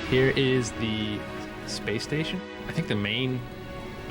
Here is the space station. I think the main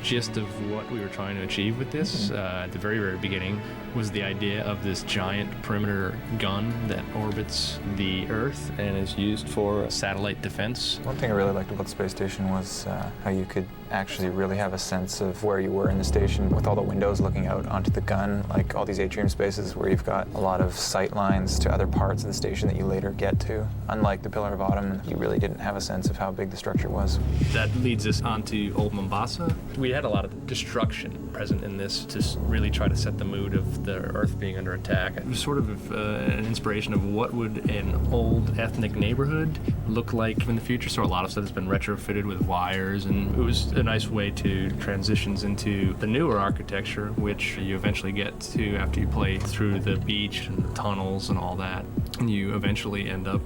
gist of what we were trying to achieve with this at the very, very beginning was the idea of this giant perimeter gun that orbits the Earth and is used for satellite defense. One thing I really liked about the space station was how you could actually really have a sense of where you were in the station with all the windows looking out onto the gun, like all these atrium spaces where you've got a lot of sight lines to other parts of the station that you later get to. Unlike the Pillar of Autumn, you really didn't have a sense of how big the structure was. That leads us onto Old Mombasa. We had a lot of destruction present in this to really try to set the mood of the Earth being under attack. It was sort of an inspiration of what would an old ethnic neighborhood look like in the future. So a lot of stuff has been retrofitted with wires, and it was a nice way to transitions into the newer architecture, which you eventually get to after you play through the beach and the tunnels and all that. And you eventually end up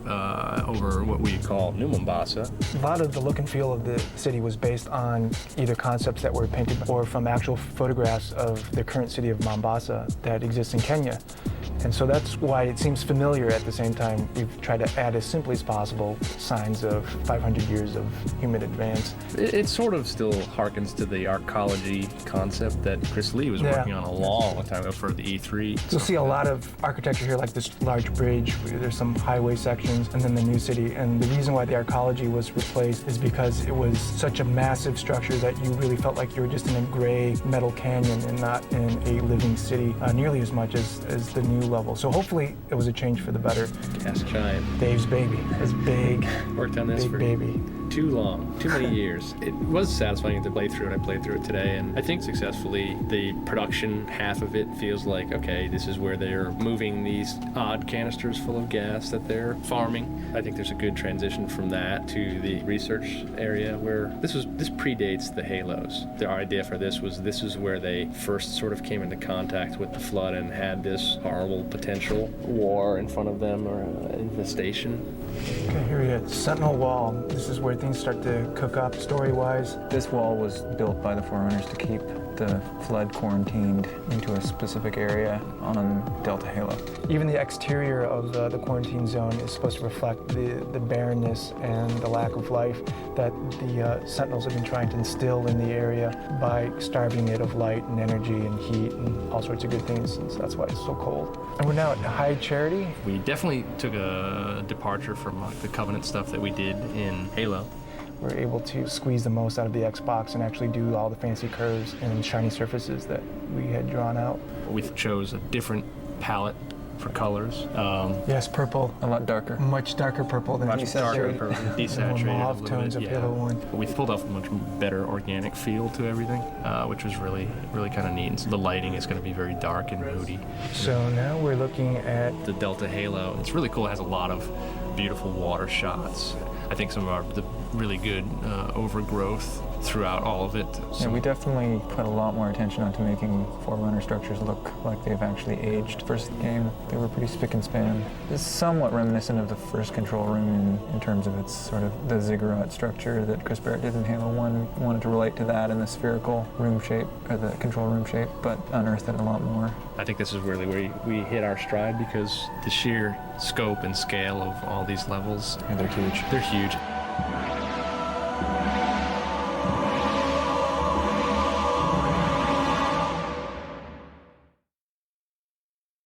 over what we call New Mombasa. A lot of the look and feel of the city was based on either concepts that were painted or from actual photographs of the current city of Mombasa that exists in Kenya. And so that's why it seems familiar. At the same time, we've tried to add as simply as possible signs of 500 years of human advance. It sort of still harkens to the arcology concept that Chris Lee was working on a long time ago for the E3. You'll see a lot of architecture here, like this large bridge. There's some highway sections, and then the new city. And the reason why the arcology was replaced is because it was such a massive structure that you really felt like you were just in a gray metal canyon and not in a living city, nearly as much as the new level. So hopefully it was a change for the better. Cast giant. Dave's baby. His big, worked on this big for baby. Too long, too many years. It was satisfying to play through it. I played through it today, and I think successfully. The production half of it feels like, okay, this is where they're moving these odd canisters full of gas that they're farming. I think there's a good transition from that to the research area where this predates the Halos. Their idea for this is where they first sort of came into contact with the flood and had this horrible potential war in front of them, or infestation. Okay, here we go. Sentinel Wall. This is where things start to cook up story-wise. This wall was built by the Forerunners to keep the flood quarantined into a specific area on Delta Halo. Even the exterior of the quarantine zone is supposed to reflect the barrenness and the lack of life that the Sentinels have been trying to instill in the area by starving it of light and energy and heat and all sorts of good things, and so that's why it's so cold. And we're now at High Charity. We definitely took a departure from the Covenant stuff that we did in Halo. We're able to squeeze the most out of the Xbox and actually do all the fancy curves and shiny surfaces that we had drawn out. We chose a different palette for colors. Yes, purple. A lot darker. Much darker purple than Darker purple, desaturated mauve a little tones bit, of Halo 1. We pulled off a much better organic feel to everything, which was really, really kind of neat. And so the lighting is going to be very dark and moody. So now we're looking at the Delta Halo. It's really cool. It has a lot of beautiful water shots. I think some of the really good overgrowth throughout all of it. Yeah, we definitely put a lot more attention onto making Forerunner structures look like they've actually aged. First game, they were pretty spick and span. It's somewhat reminiscent of the first control room in terms of its sort of the ziggurat structure that Chris Barrett did in Halo 1. We wanted to relate to that in the spherical room shape, or the control room shape, but unearthed it a lot more. I think this is really where we hit our stride, because the sheer scope and scale of all these levels, Yeah, they're huge. They're huge.